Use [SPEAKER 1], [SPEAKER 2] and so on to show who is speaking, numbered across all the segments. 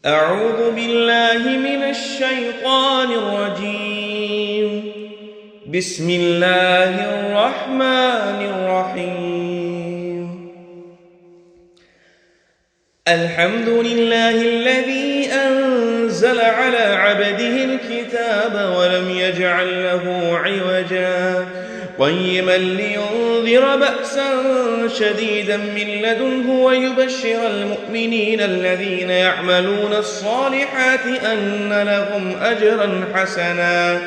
[SPEAKER 1] أعوذ بالله من الشيطان الرجيم. بسم الله الرحمن الرحيم. الحمد لله الذي أنزل على عبده الكتاب ولم يجعل له عوجا قيما لينذر بأسا شديدا من لدنه ويبشر المؤمنين الذين يعملون الصالحات أن لهم أجرا حسنا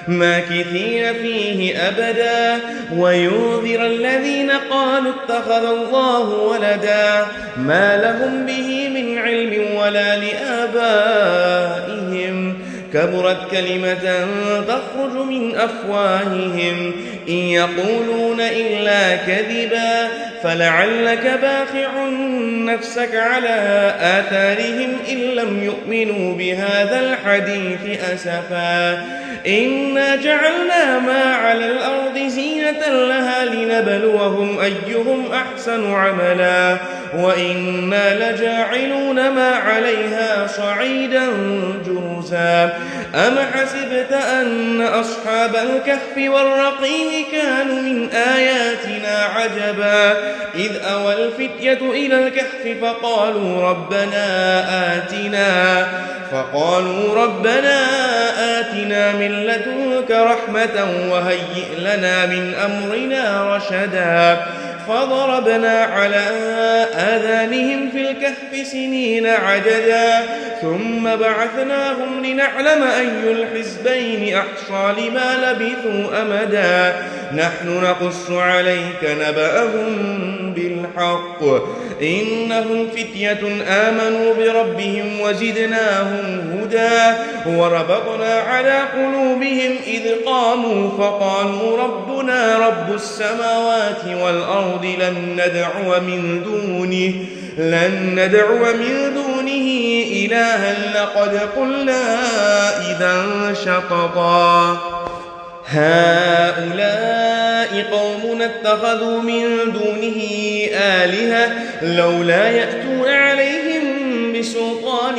[SPEAKER 1] ماكثين فيه أبدا وينذر الذين قالوا اتخذ الله ولدا ما لهم به من علم ولا لآبائهم كبرت كلمة تخرج من أفواههم إن يقولون إلا كذبا فلعلك باخع نفسك على آثارهم إن لم يؤمنوا بهذا الحديث أسفا إنا جعلنا ما على الأرض زينة لها لنبلوهم أيهم أحسن عملا وإنا لجاعلون ما عليها صعيدا جرزا أم حسبت أن أصحاب الكهف والرقيم كانوا من آياتنا عجبا إذ أوى الفتية إلى الكهف فقالوا ربنا آتنا من لدنك رحمة وهيئ لنا من أمرنا رشدا فضربنا على آذانهم في الكهف سنين عددا ثم بعثناهم لنعلم أي الحزبين أحصى لما لبثوا أمدا نحن نقص عليك نبأهم بالحق إنهم فتية آمنوا بربهم وزدناهم هدى وربطنا على قلوبهم إذ قاموا فقالوا ربنا رب السماوات والأرض لن ندعو من دونه إلها لقد قلنا إذا شططا هؤلاء قومنا اتخذوا من دونه آلهة لولا يأتون عليهم بسلطان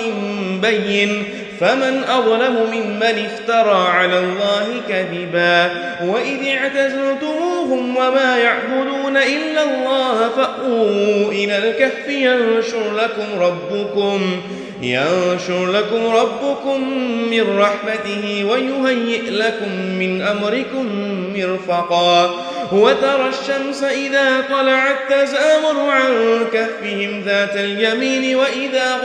[SPEAKER 1] بين فمن أظلم ممن افترى على الله كذبا وإذ اعتزلتموهم وما يعبدون إلا الله فأووا إلى الكهف ينشر لكم ربكم من رحمته ويهيئ لكم من أمركم مرفقا وترى الشمس إذا طلعت تزاور عن كهفهم ذات اليمين وإذا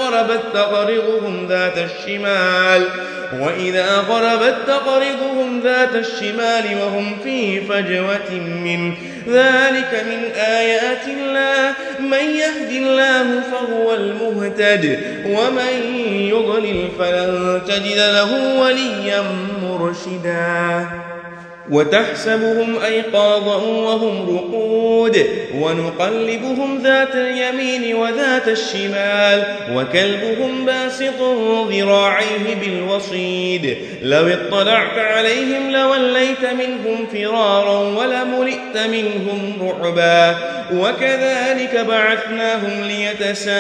[SPEAKER 1] غربت تقرضهم ذات الشمال وهم في فجوة منه ذلك من آيات الله من يهد الله فهو المهتد ومن يضلل فلن تجد له وليا مرشدا وتحسبهم أيقاظا وهم رقود ونقلبهم ذات اليمين وذات الشمال وكلبهم باسط ذراعيه بالوصيد لو اطلعت عليهم لوليت منهم فرارا ولملئت منهم رعبا وكذلك بعثناهم ليتساءلوا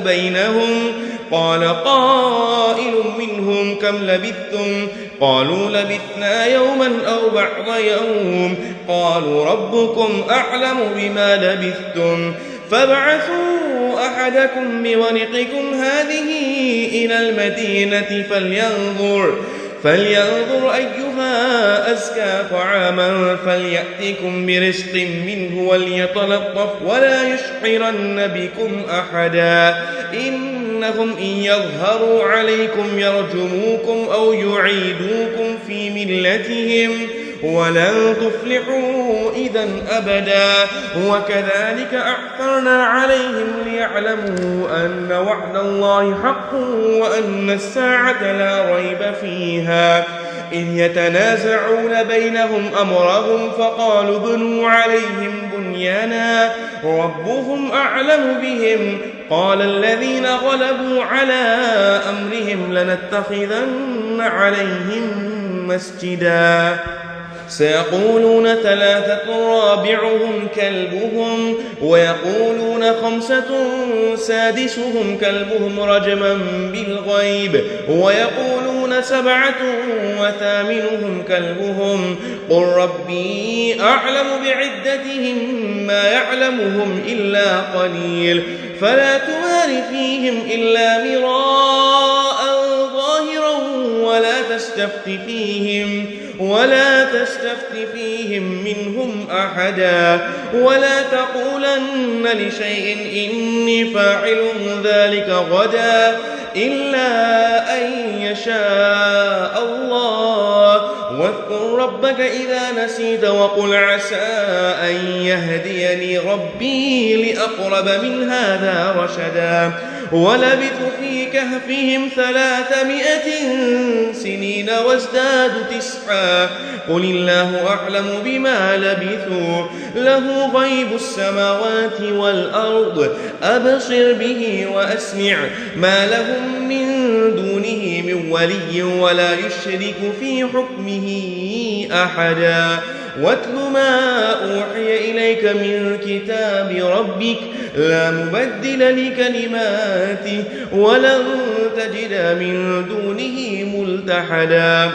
[SPEAKER 1] بينهم قال قائل منهم كم لبثتم قالوا لبثنا يوما أو بعض يوم قالوا ربكم أعلم بما لبثتم فابعثوا أحدكم بورقكم هذه إلى المدينة فلينظر أيها أزكى طعاما فليأتكم برزق منه وليتلطف ولا يشعرن بكم أحدا إنهم إن يظهروا عليكم يرجموكم أو يعيدوكم في ملتهم ولن تفلحوا إذا أبدا وكذلك أعثرنا عليهم ليعلموا أن وعد الله حق وأن الساعة لا ريب فيها إذ يتنازعون بينهم أمرهم فقالوا ابنوا عليهم بنيانا ربهم أعلم بهم قال الذين غلبوا على أمرهم لنتخذن عليهم مسجدا سيقولون 3 رابعهم كلبهم ويقولون 5 سادسهم كلبهم رجما بالغيب ويقولون 7 وثامنهم كلبهم قل ربي أعلم بعدتهم ما يعلمهم إلا قليل فلا تمار فيهم إلا مراء ظاهرا ولا تستفت فيهم منهم أحدا ولا تقولن لشيء إني فاعل ذلك غدا إلا أن يشاء الله واذكر ربك إذا نسيت وقل عسى أن يهديني ربي لأقرب من هذا رشدا ولبثوا في كهفهم 300 سنين وازدادوا 9 قل الله أعلم بما لبثوا له غيب السماوات والأرض أبصر به وأسمع ما لهم من دونه من ولي ولا يشرك في حكمه أحدا واتل ما أوحي إليك من كتاب ربك لا مبدل لكلماته ولن تجد من دونه ملتحدا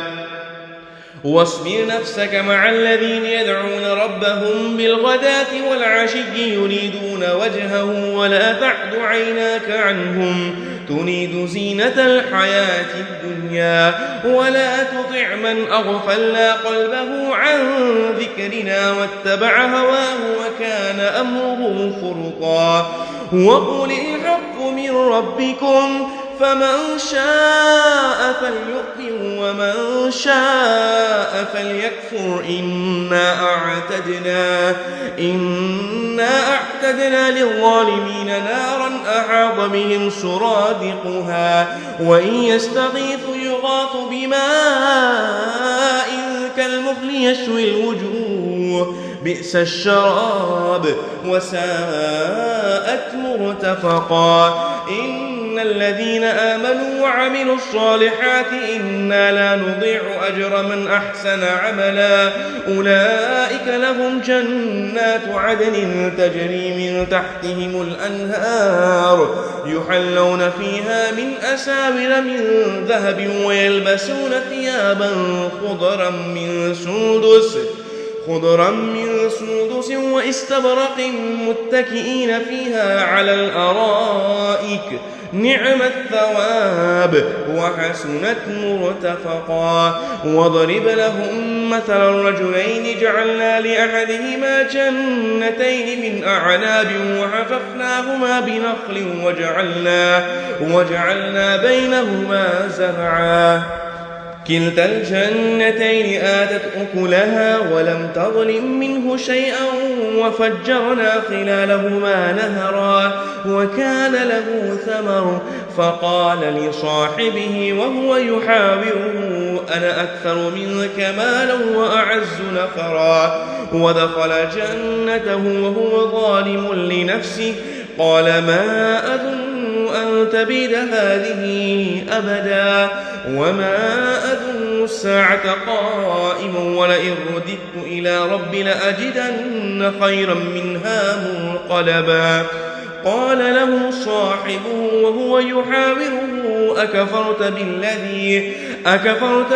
[SPEAKER 1] واصبر نفسك مع الذين يدعون ربهم بالغداة والعشي يريدون وجهه ولا تعد عيناك عنهم تريد زينة الحياة الدنيا ولا تطع من أغفلنا قلبه عن ذكرنا واتبع هواه وكان أمره فرطا وقل الحق من ربكم فمن شاء فليؤمن ومن شاء فليكفر إنا أعتدنا للظالمين نارا أحاط بهم سرادقها وإن يستغيثوا يغاثوا بماء كالمهل يشوي الوجوه بئس الشراب وساءت مرتفقا إن الذين آمنوا وعملوا الصالحات إنا لا نضيع أجر من أحسن عملا أولئك لهم جنات عدن تجري من تحتهم الأنهار يحلون فيها من أساور من ذهب ويلبسون ثيابا خضرا من سندس واستبرق متكئين فيها على الأرائك نعم الثواب وحسنت مرتفقا وضرب لهم مثل الرجلين جعلنا لأحدهما جنتين من أعناب وحففناهما بنخل وجعلنا بينهما زرعا كلتا الجنتين آتت أكلها ولم تظلم منه شيئا وفجرنا خلالهما نهرا وكان له ثمر فقال لصاحبه وهو يحاوره أنا أكثر منك مالا وأعز نفرا ودخل جنته وهو ظالم لنفسه قال ما أظن أن تبيد هذه أبدا وما أظن الساعة قائما ولئن رددت إلى ربي لأجدن خيرا منها منقلبا قال له صاحبه وهو يحاوره أكفرت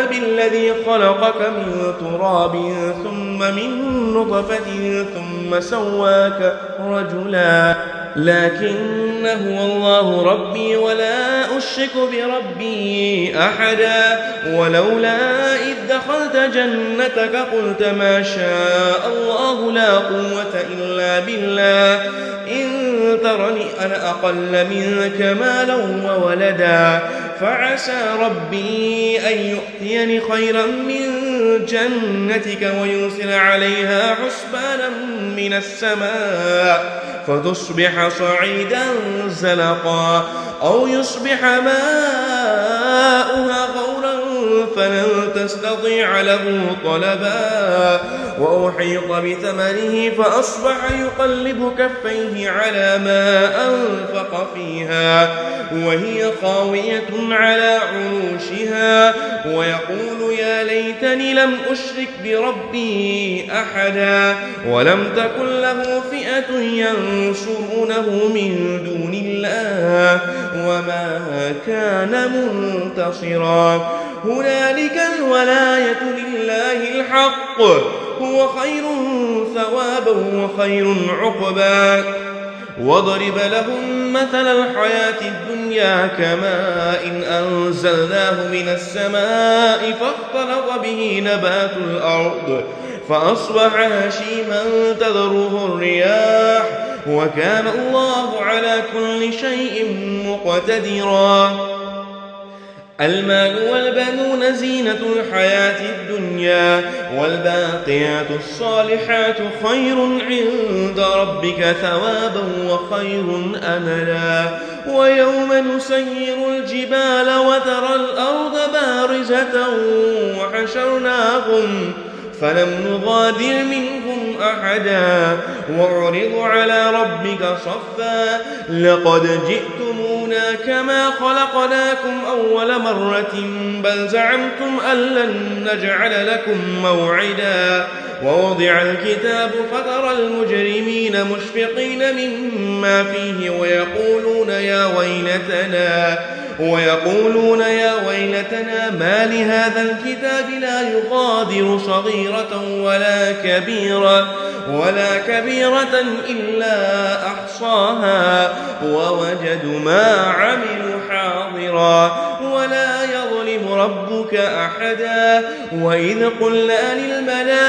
[SPEAKER 1] بالذي خلقك من تراب ثم من نطفة ثم سواك رجلا لكن هو الله ربي ولا أشرك بربي أحدا ولولا إذ دخلت جنتك قلت ما شاء الله لا قوة إلا بالله إن ترني أنا أقل منك مالا وولدا فعسى ربي أن يؤتيني خيرا من جنتك ويرسل عليها حسبانا من السماء فتصبح صعيدا زلقا أو يصبح ماؤها غورا فلن تستطيع له طلبا وأحيط بثمره فأصبح يقلب كفيه على ما أنفق فيها وهي خاوية على عروشها ويقول يا ليتني لم أشرك بربي أحدا ولم تكن له فئة ينصرونه من دون الله وما كان منتصرا هنالك الولاية لله الحق هو خير ثوابا وخير عقبا واضرب لهم مثل الحياة الدنيا كماء إن أنزلناه من السماء فاختلط به نبات الأرض فأصبح هشيما تذروه الرياح وكان الله على كل شيء مقتدرا المال والبنون زينة الحياة الدنيا والباقيات الصالحات خير عند ربك ثوابا وخير أملا ويوم نسير الجبال وترى الأرض بارزة وحشرناهم فلم نغادر منهم أحدا وعرضوا على ربك صفا لقد جئتمونا كما خلقناكم أول مرة بل زعمتم أن لن نجعل لكم موعدا ووضع الكتاب فترى المجرمين مشفقين مما فيه ويقولون يا ويلتنا ما لهذا الكتاب لا يغادر صغيرة ولا كبيرة إلا أحصاها ووجدوا ما عملوا حاضرا ولا يظلم ربك أحدا وإذ قلنا للملائكة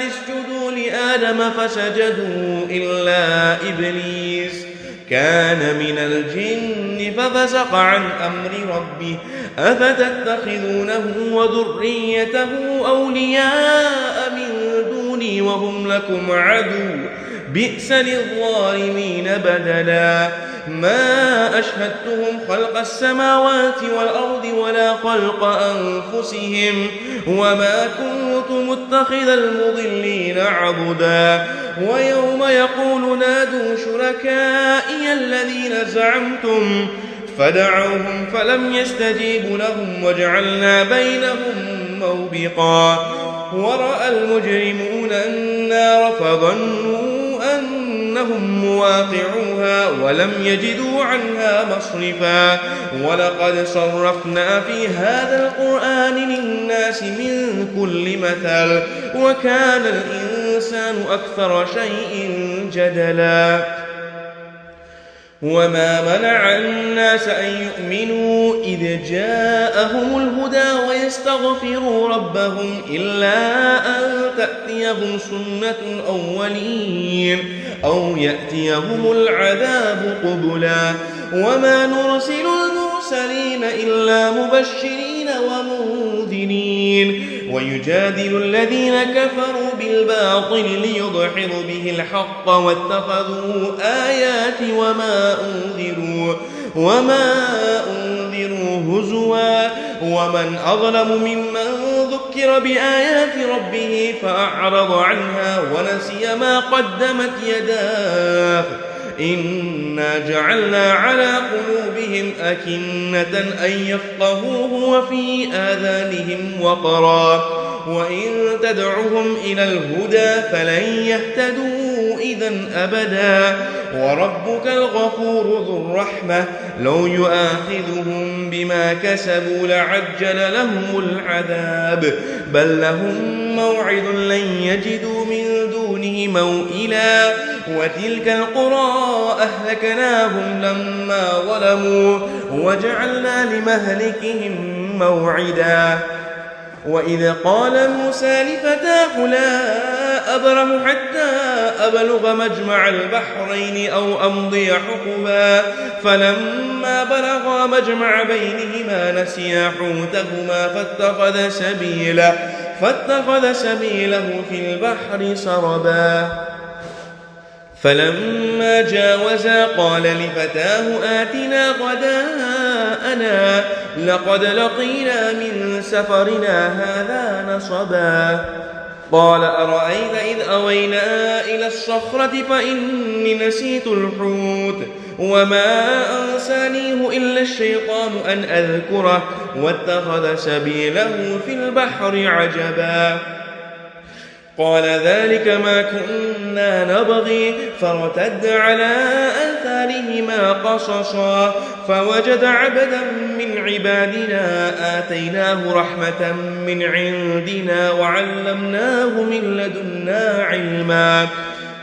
[SPEAKER 1] اسجدوا لآدم فسجدوا إلا إبليس كان من الجن ففسق عن أمر ربه أفتتخذونه وذريته أولياء من دوني وهم لكم عدو بئس للظالمين بدلا ما أشهدتهم خلق السماوات والأرض ولا خلق أنفسهم وما كنت متخذ المضلين عضدا ويوم يقول نادوا شركائي الذين زعمتم فدعوهم فلم يستجيبوا لهم وجعلنا بينهم موبقا ورأى المجرمون النار فظنوا أنهم مواقعوها ولم يجدوا عنها مصرفا ولقد صرفنا في هذا القرآن للناس من كل مثل وكان الإنسان أكثر شيء جدلا وما منع الناس أن يؤمنوا إذ جاءهم الهدى ويستغفروا ربهم إلا أن تأتيهم سنة الأولين أو يأتيهم العذاب قبلا وما نرسل المرسلين إلا مبشرين ومنذرين ويجادل الذين كفروا بالباطل ليدحضوا به الحق واتخذوا آياتي وما أنذروا هزوا ومن أظلم ممن ذكر بآيات ربه فأعرض عنها ونسي ما قدمت يداه إنا جعلنا على قلوبهم أكنة أن يفقهوه وفي آذانهم وقرا وإن تدعهم إلى الهدى فلن يهتدوا إذا أبدا وربك الغفور ذو الرحمة لو يؤاخذهم بما كسبوا لعجل لهم العذاب بل لهم موعد لن يجدوا من دونه موئلا وتلك القرى أهلكناهم لما ظلموا وجعلنا لمهلكهم موعدا وإذ قال موسى لفتاه لا أبرح حتى أبلغ مجمع البحرين أو أمضي حقبا فلما بلغا مجمع بينهما نسيا حوتهما فاتخذ سبيله في البحر سربا فلما جاوزا قال لفتاه آتنا غداءنا لقد لقينا من سفرنا هذا نصبا قال أرأيت إذ أوينا إلى الصخرة فإني نسيت الحوت وما أنسانيه إلا الشيطان أن أذكره واتخذ سبيله في البحر عجبا قال ذلك ما كنا نبغي فارتد على آثارهما قصصا فوجد عبدا من عبادنا آتيناه رحمة من عندنا وعلمناه من لدنا علما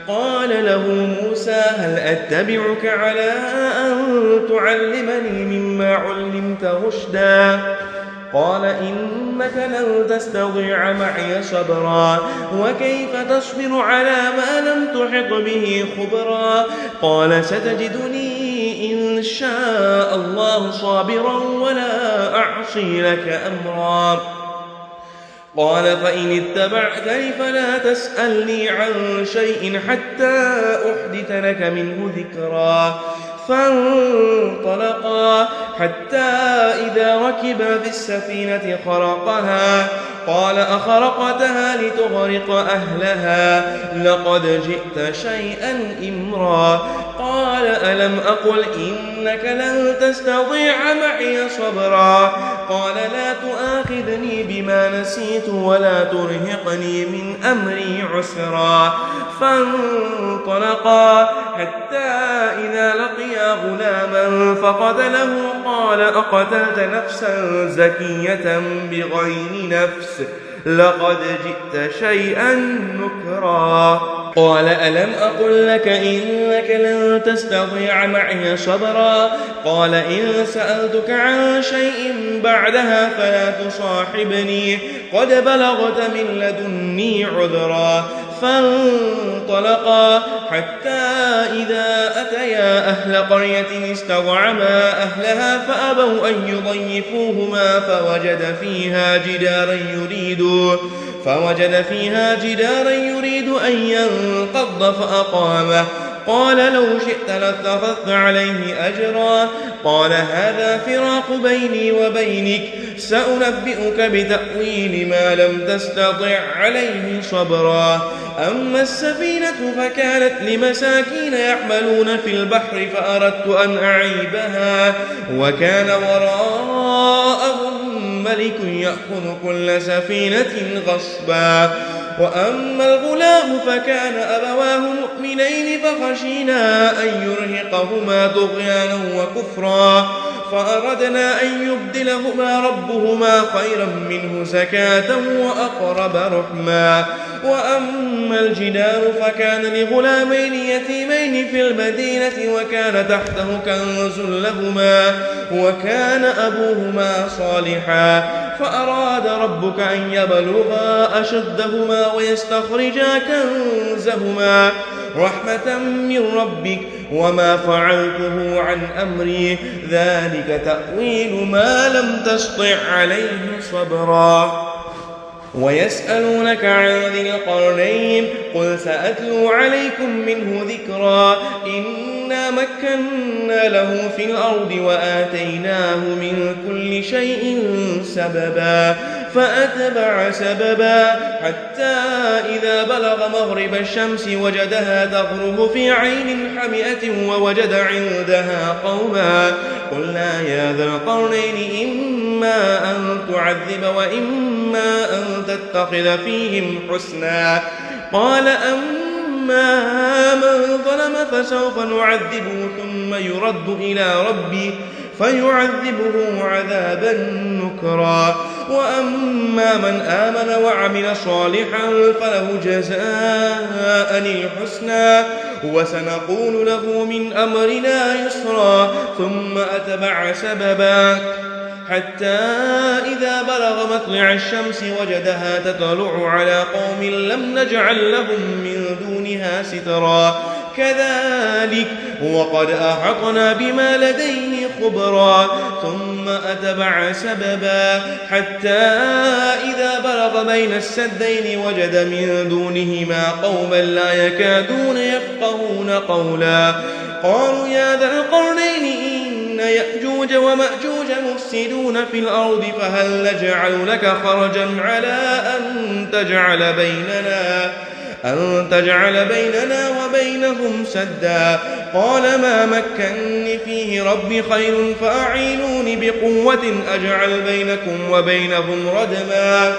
[SPEAKER 1] قال له موسى هل أتبعك على أن تعلمني مما علمت رشدا قال إنك لن تستطيع معي صبرا وكيف تصبر على ما لم تحط به خبرا قال ستجدني إن شاء الله صابرا ولا أعصي لك أمرا قال فإن اتبعتني فلا تسألني عن شيء حتى أحدث لك منه ذكرا فانطلقا حتى إذا ركبا في السفينة خرقها قال أخرقتها لتغرق أهلها لقد جئت شيئا إمرا قال ألم أقل إنك لن تستطيع معي صبرا قال لا تؤاخذني بما نسيت ولا ترهقني من أمري عسرا فانطلقا حتى إذا لقيا غلاما فقتله قال أقتلت نفسا زكية بغير نفس لقد جئت شيئا نكرا قال ألم أقل لك إنك لن تستطيع معي صبرا قال إن سألتك عن شيء بعدها فلا تصاحبني قد بلغت من لدني عذرا فانطلقا حتى إذا أتيا أهل قرية استطعما أهلها فأبوا أن يضيفوهما فوجد فيها جدارا يريد أن ينقض فأقامه قال لو شئت لاتخذت عليه أجرا قال هذا فراق بيني وبينك سأنبئك بتأويل ما لم تستطع عليه صبرا أما السفينة فكانت لمساكين يعملون في البحر فأردت أن أعيبها وكان وراءهم ملك يأخذ كل سفينة غصبا وأما الغلام فكان أبواه مؤمنين فخشينا أن يرهقهما طغيانا وكفرا فأردنا أن يبدلهما ربهما خيرا منه زكاة وأقرب رحما وأما الجدار فكان لغلامين يتيمين في المدينة وكان تحته كنز لهما وكان أبوهما صالحا فأراد ربك أن يبلغا أشدهما ويستخرجا كنزهما رحمة من ربك وما فعلته عن أمري ذلك تأويل ما لم تسطع عليه صبرا ويسألونك عن ذي القرنين قل سأتلو عليكم منه ذكرا إنا مكنا له في الأرض وآتيناه من كل شيء سببا فأتبع سببا حتى إذا بلغ مغرب الشمس وجدها تغرب في عين حمئة ووجد عندها قوما قلنا يا ذا القرنين إما أن تعذب وإما أن تتخذ فيهم حسنا قال أما من ظلم فسوف نعذبه ثم يرد إلى ربي فيعذبه عذابا نكرا وأما من آمن وعمل صالحا فله جزاء الحسنى وسنقول له من أمرنا يسرا ثم أتبع سببا حتى إذا بلغ مطلع الشمس وجدها تطلع على قوم لم نجعل لهم من دونها سترا كذلك وقد أحطنا بما لديه خبرا ثم أتبع سببا حتى إذا بلغ بين السدين وجد من دونهما قوما لا يكادون يفقهون قولا قالوا يا ذا القرنين إن يأجوج ومأجوج مفسدون في الأرض فهل نجعل لك خرجا على أن تجعل بيننا وبينهم سدا قال ما مكنني فيه ربي خير فأعينوني بقوة أجعل بينكم وبينهم ردما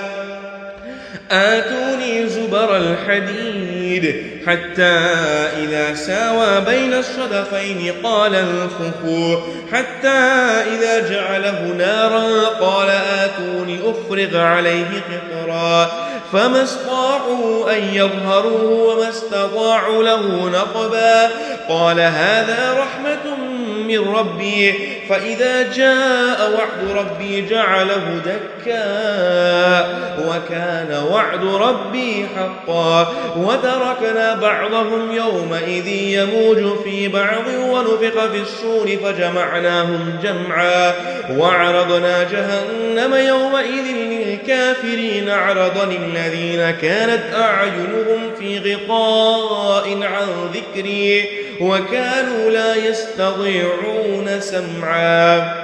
[SPEAKER 1] آتوني زبر الحديد حتى إذا ساوى بين الصدفين قال انفخوا حتى إذا جعله نارا قال آتوني أفرغ عليه قطرا فما استطاعوا أن يظهروه وما استطاعوا له نقبا قال هذا رحمة من ربي فإذا جاء وعد ربي جعله دكا وكان وعد ربي حقا وتركنا بعضهم يومئذ يموج في بعض ونفخ في الصور فجمعناهم جمعا وعرضنا جهنم يومئذ للكافرين عرضا الذين كانت أعينهم في غطاء عن ذكري وكانوا لا يستطيعون سمعا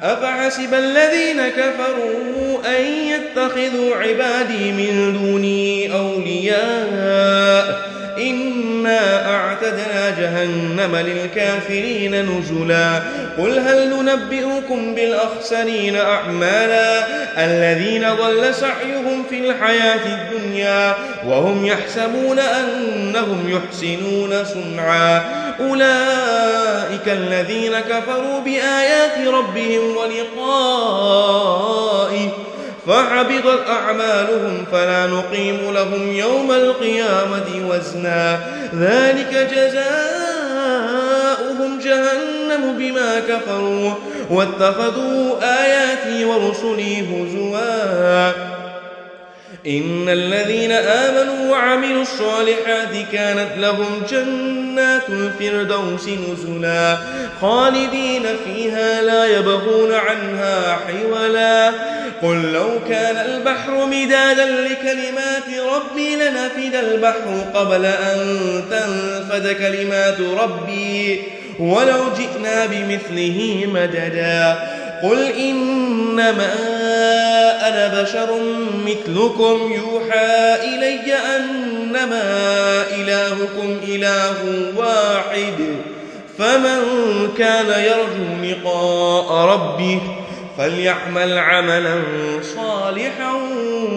[SPEAKER 1] أفحسب الذين كفروا أن يتخذوا عبادي من دوني أولياء إنا أعتدنا جهنم للكافرين نزلا قل هل ننبئكم بالأخسرين أعمالا الذين ضل سعيهم في الحياة الدنيا وهم يحسبون أنهم يحسنون صنعا أولئك الذين كفروا بآيات ربهم ولقائه فحبطت أعمالهم فلا نقيم لهم يوم القيامة وزنا ذلك جزاؤهم جهنم بما كفروا واتخذوا آياتي ورسلي هزوا إن الذين آمنوا وعملوا الصالحات كانت لهم جنات الفردوس نزلا خالدين فيها لا يبغون عنها حولا قل لو كان البحر مدادا لكلمات ربي لنفد البحر قبل أن تنفد كلمات ربي ولو جئنا بمثله مددا قل إنما أنا بشر مثلكم يوحى إلي أنما إلهكم إله واحد فمن كان يرجو لقاء ربه فليعمل عملا صالحا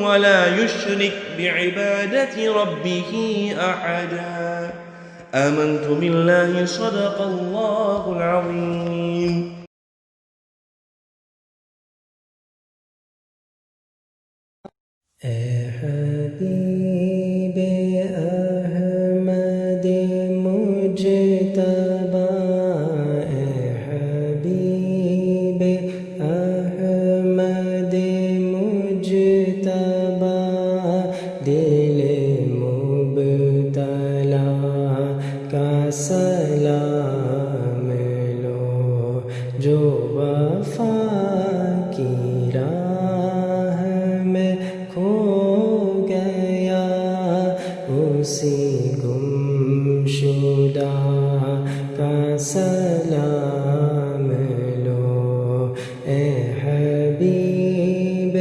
[SPEAKER 1] ولا يشرك بعبادة ربه أحدا آمنت بالله صدق الله العظيم
[SPEAKER 2] حبيب أحمد مجتبى حبيب أحمد مجتبى दिल मुबतला का सलाम लो जो वफा की राह में खो गया उसी गुमशुदा का सलाम लो ए हबीब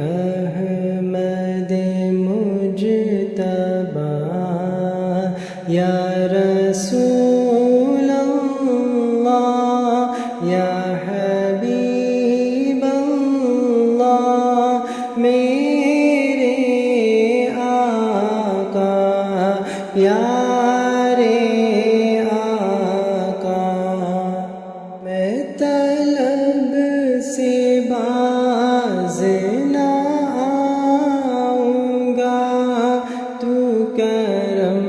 [SPEAKER 2] अहमद मुजतबा या रसूल अल्लाह या हबीब अल्लाह मेरे आका प्यारे आका मैं तलब से बाज ना आऊँगा तू करम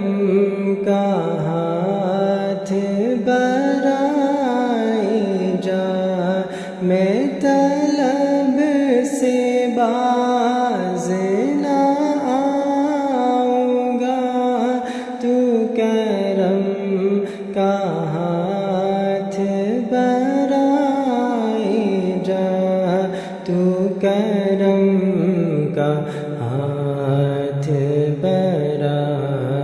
[SPEAKER 2] का हाथ बढ़ाए जा मैं तलब से बाज ना आऊँगा तू करम का हाथ बढ़ाए जा तू करम का हाथ बढ़ाए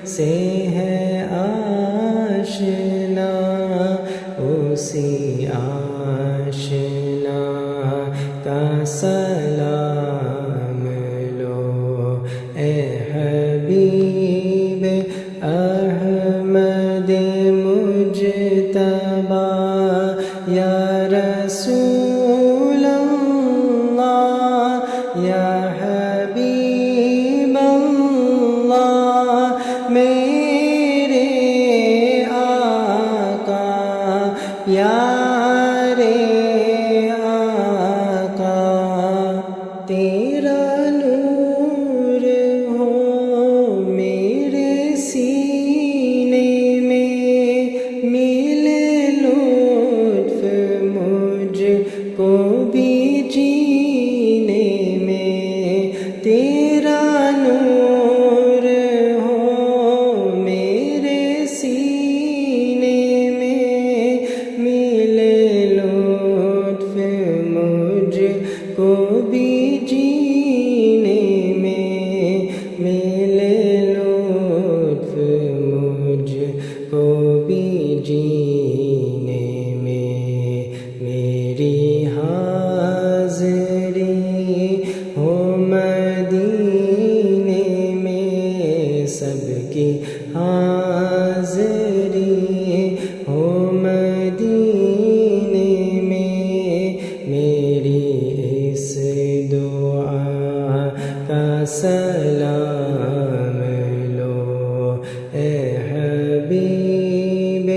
[SPEAKER 2] سے ہے آشنا، اسی آشنا کا سلام لو اے حبیب احمد مجتبی یا رسول اللہ یا حبیب اللہ، میرے آقا پیارے آقا، تیرا نور ہو میرے سینے میں، ملے لطف مجھ کو بھی جینے میں، تیرا نور ہو میرے سینے میں، ملے لطف مجھ کو بھی جینے میں، ملے لطف مجھ کو بھی جینے میں، میری حاضری ہو مدینے میں، سب کی حاضری ہو مدینے میں، میری اس دعا کا سلام لو اے حبیب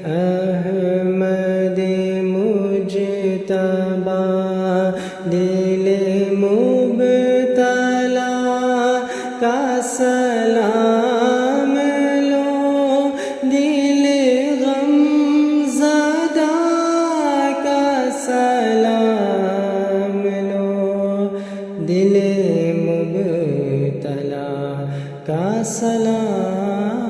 [SPEAKER 2] احمد مجتبی، دل مبتلا کا سلام لو، دل غم زدہ کا سلام لو، دل مبتلا کا سلام